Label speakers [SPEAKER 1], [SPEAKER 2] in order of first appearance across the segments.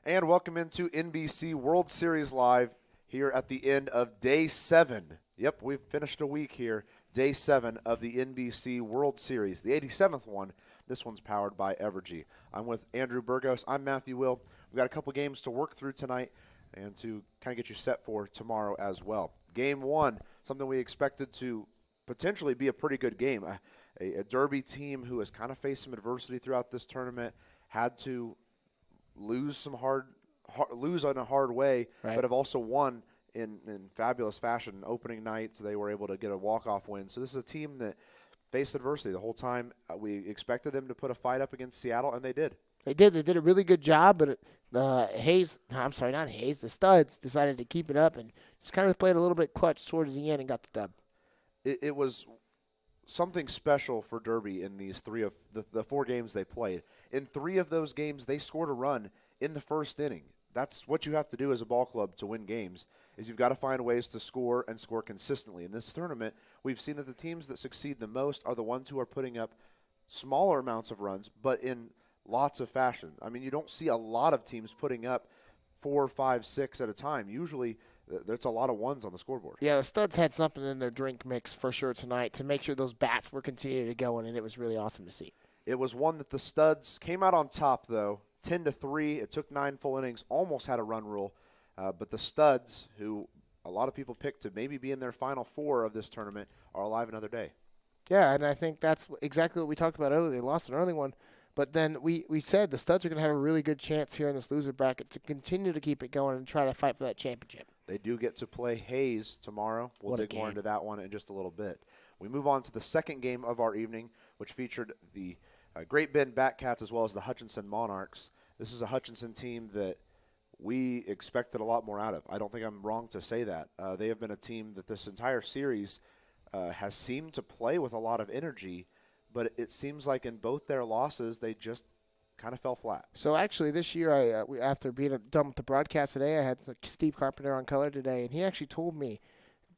[SPEAKER 1] And welcome into NBC World Series Live here at the end of Day 7. Yep, we've finished a week here. Day 7 of the NBC World Series, the 87th one. This one's powered by Evergy. I'm with Andrew Burgos. I'm Matthew Will. We've got a couple games to work through tonight and to kind of get you set for tomorrow as well. Game 1, something we expected to potentially be a pretty good game. A Derby team who has kind of faced some adversity throughout this tournament, had to lose in a hard way,
[SPEAKER 2] right,
[SPEAKER 1] but have also won in fabulous fashion. Opening night, they were able to get a walk-off win. So this is a team that faced adversity the whole time. We expected them to put a fight up against Seattle, and they did.
[SPEAKER 2] They did a really good job, but the Studs decided to keep it up and just kind of played a little bit clutch towards the end and got the dub.
[SPEAKER 1] It was something special for Derby in these the 4 games they played. In 3 of those games, they scored a run in the first inning. That's what you have to do as a ball club to win games, is you've got to find ways to score and score consistently. In this tournament, we've seen that the teams that succeed the most are the ones who are putting up smaller amounts of runs, but in lots of fashion. I mean, you don't see a lot of teams putting up 4, 5, 6 at a time. Usually, there's a lot of ones on the scoreboard.
[SPEAKER 2] Yeah, the Studs had something in their drink mix for sure tonight to make sure those bats were continuing to go, and it was really awesome to see.
[SPEAKER 1] It was one that the Studs came out on top, though, 10-3. It took 9 full innings, almost had a run rule. But the Studs, who a lot of people picked to maybe be in their final 4 of this tournament, are alive another day.
[SPEAKER 2] Yeah, and I think that's exactly what we talked about earlier. They lost an early one, but then we said the Studs are going to have a really good chance here in this loser bracket to continue to keep it going and try to fight for that championship.
[SPEAKER 1] They do get to play Hayes tomorrow. We'll dig more into that one in just a little bit. We move on to the second game of our evening, which featured the Great Bend Batcats as well as the Hutchinson Monarchs. This is a Hutchinson team that we expected a lot more out of. I don't think I'm wrong to say that. They have been a team that this entire series has seemed to play with a lot of energy, but it seems like in both their losses, they just kind of fell flat.
[SPEAKER 2] So actually this year, after being done with the broadcast today, I had Steve Carpenter on color today, and he actually told me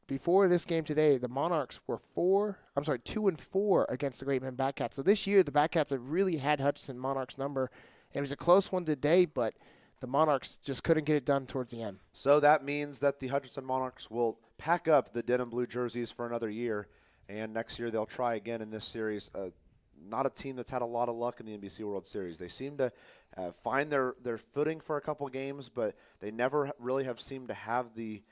[SPEAKER 2] before this game today, the Monarchs were 2-4 against the Great Bend Batcats. So this year, the Batcats have really had Hutchinson Monarchs' number. And it was a close one today, but the Monarchs just couldn't get it done towards the end.
[SPEAKER 1] So that means that the Hutchinson Monarchs will pack up the denim blue jerseys for another year, and next year they'll try again in this series. Not a team that's had a lot of luck in the NBC World Series. They seem to find their footing for a couple games, but they never really have seemed to have the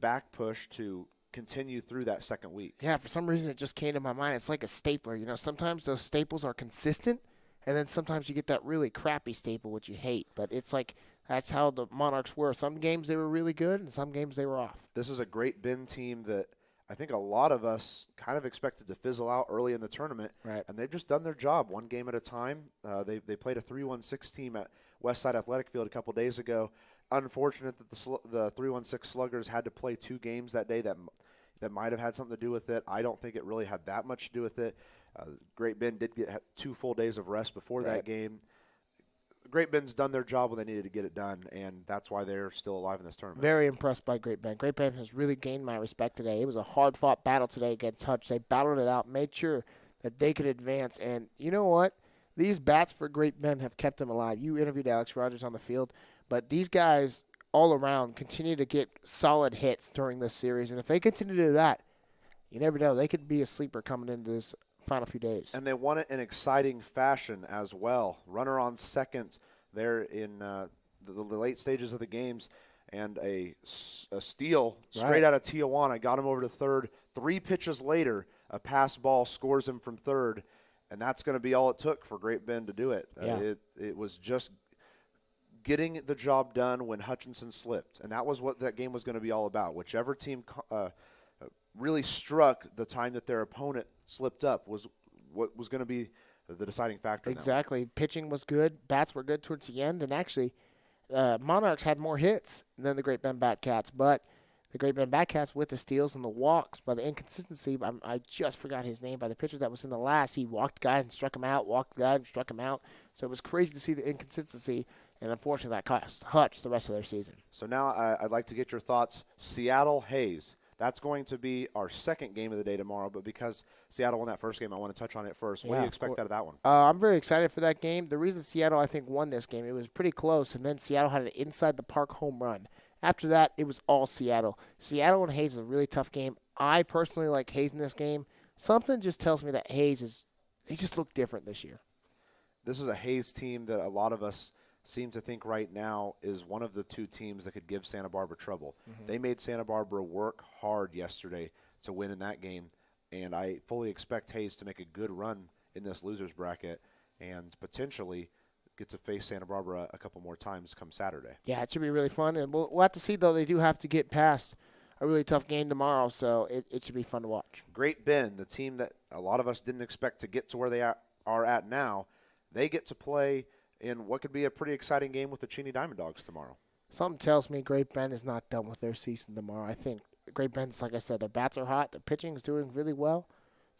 [SPEAKER 1] back push to continue through that second week.
[SPEAKER 2] Yeah, for some reason it just came to my mind. It's like a stapler. You know, sometimes those staples are consistent, and then sometimes you get that really crappy staple, which you hate. But it's like that's how the Monarchs were. Some games they were really good, and some games they were off.
[SPEAKER 1] This is a Great Bend team that I think a lot of us kind of expected to fizzle out early in the tournament,
[SPEAKER 2] right,
[SPEAKER 1] and they've just done their job one game at a time. They played a 3-1-6 team at Westside Athletic Field a couple days ago. Unfortunate that the 3-1-6 Sluggers had to play 2 games that day. That might have had something to do with it. I don't think it really had that much to do with it. Great Bend did get 2 full days of rest before that game. Great Bend's done their job when they needed to get it done, and that's why they're still alive in this tournament.
[SPEAKER 2] Very impressed by Great Bend. Great Bend has really gained my respect today. It was a hard-fought battle today against Hutch. They battled it out, made sure that they could advance, and you know what? These bats for Great Bend have kept them alive. You interviewed Alex Rogers on the field, but these guys all around continue to get solid hits during this series, and if they continue to do that, you never know. They could be a sleeper coming into this final few days.
[SPEAKER 1] And they won it in exciting fashion as well. Runner on second there in the late stages of the games, and a steal straight out of Tijuana got him over to third. 3 pitches later, a pass ball scores him from third, and that's going to be all it took for Great Bend to do it.
[SPEAKER 2] Yeah.
[SPEAKER 1] It was just getting the job done when Hutchinson slipped, and that was what that game was going to be all about. Whichever team really struck the time that their opponent slipped up was what was going to be the deciding factor.
[SPEAKER 2] Exactly. Pitching was good. Bats were good towards the end. And actually, Monarchs had more hits than the Great Bend Batcats. But the Great Bend Batcats with the steals and the walks, by the inconsistency, I just forgot his name, by the pitcher that was in the last. He walked the guy and struck him out, walked the guy and struck him out. So it was crazy to see the inconsistency. And unfortunately, that cost Hutch the rest of their season.
[SPEAKER 1] So now I'd like to get your thoughts. Seattle Hayes. That's going to be our second game of the day tomorrow, but because Seattle won that first game, I want to touch on it first. What do you expect out of that one?
[SPEAKER 2] I'm very excited for that game. The reason Seattle, I think, won this game, it was pretty close, and then Seattle had an inside-the-park home run. After that, it was all Seattle. Seattle and Hayes is a really tough game. I personally like Hayes in this game. Something just tells me that they just look different this year.
[SPEAKER 1] This is a Hayes team that a lot of us seem to think right now is one of the two teams that could give Santa Barbara trouble. They made Santa Barbara work hard yesterday to win in that game, and I fully expect Hayes to make a good run in this losers bracket and potentially get to face Santa Barbara a couple more times come Saturday.
[SPEAKER 2] Yeah, it should be really fun, and we'll have to see, though. They do have to get past a really tough game tomorrow, so it should be fun to watch.
[SPEAKER 1] Great Bend, the team that a lot of us didn't expect to get to where they are at now, they get to play in what could be a pretty exciting game with the Cheney Diamond Dogs tomorrow.
[SPEAKER 2] Something tells me Great Bend is not done with their season tomorrow. I think Great Bend's, like I said, their bats are hot. Their pitching is doing really well.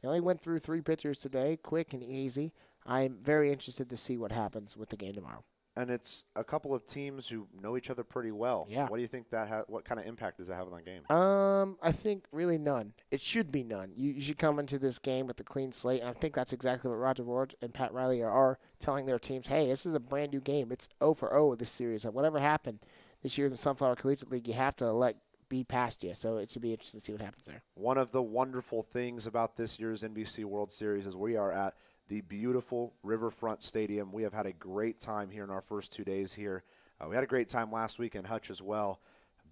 [SPEAKER 2] They only went through 3 pitchers today, quick and easy. I'm very interested to see what happens with the game tomorrow.
[SPEAKER 1] And it's a couple of teams who know each other pretty well.
[SPEAKER 2] Yeah.
[SPEAKER 1] What do you think what kind of impact does that have on that game?
[SPEAKER 2] I think really none. It should be none. You should come into this game with a clean slate, and I think that's exactly what Roger Ward and Pat Riley are telling their teams. Hey, this is a brand new game. It's 0-0 this series. And whatever happened this year in the Sunflower Collegiate League, you have to let be past you. So it should be interesting to see what happens there.
[SPEAKER 1] One of the wonderful things about this year's NBC World Series is we are at the beautiful Riverfront Stadium. We have had a great time here in our first 2 days here. We had a great time last week in Hutch as well,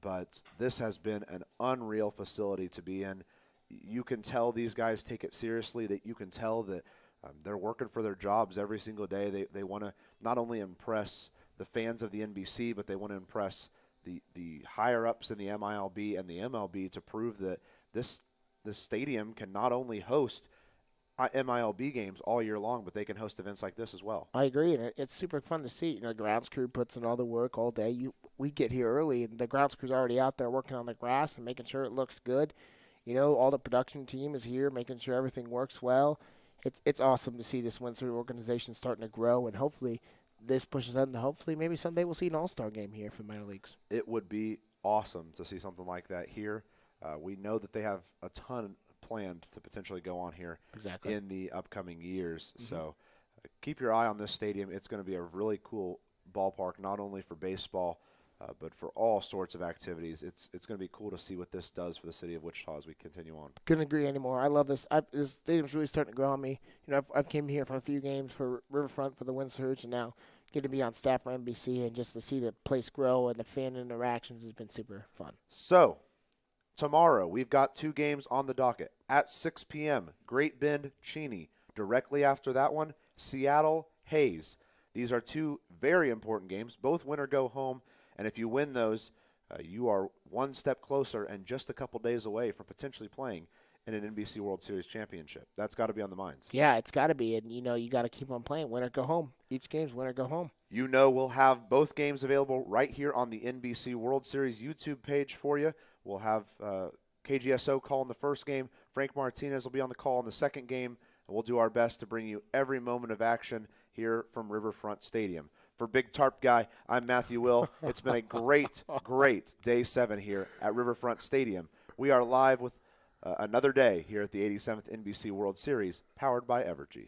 [SPEAKER 1] but this has been an unreal facility to be in. You can tell these guys take it seriously, that you can tell that they're working for their jobs every single day. They want to not only impress the fans of the NBC, but they want to impress the higher-ups in the MILB and the MLB to prove that this stadium can not only host MILB games all year long, but they can host events like this as well.
[SPEAKER 2] I agree, and it's super fun to see. The grounds crew puts in all the work all day. We get here early, and the grounds crew's already out there working on the grass and making sure it looks good. All the production team is here making sure everything works well. It's awesome to see this Windsor organization starting to grow, and hopefully this pushes on to hopefully maybe someday we'll see an all-star game here for minor leagues.
[SPEAKER 1] It would be awesome to see something like that here. We know that they have a ton planned to potentially go on here in the upcoming years. So keep your eye on this stadium. It's going to be a really cool ballpark, not only for baseball, but for all sorts of activities. It's going to be cool to see what this does for the city of Wichita as we continue on.
[SPEAKER 2] Couldn't agree anymore. I love this. This stadium's really starting to grow on me. I've came here for a few games for Riverfront for the Wind Surge, and now get to be on staff for NBC, and just to see the place grow and the fan interactions has been super fun.
[SPEAKER 1] So tomorrow, we've got 2 games on the docket. At 6 p.m., Great Bend, Cheney. Directly after that one, Seattle, Hayes. These are 2 very important games. Both win or go home. And if you win those, you are one step closer and just a couple days away from potentially playing in an NBC World Series championship. That's got to be on the minds.
[SPEAKER 2] Yeah, it's got to be. And, you got to keep on playing. Win or go home. Each game's win or go home.
[SPEAKER 1] We'll have both games available right here on the NBC World Series YouTube page for you. We'll have KGSO calling the first game. Frank Martinez will be on the call in the second game. And we'll do our best to bring you every moment of action here from Riverfront Stadium. For Big Tarp Guy, I'm Matthew Will. It's been a great, great Day 7 here at Riverfront Stadium. We are live with another day here at the 87th NBC World Series, powered by Evergy.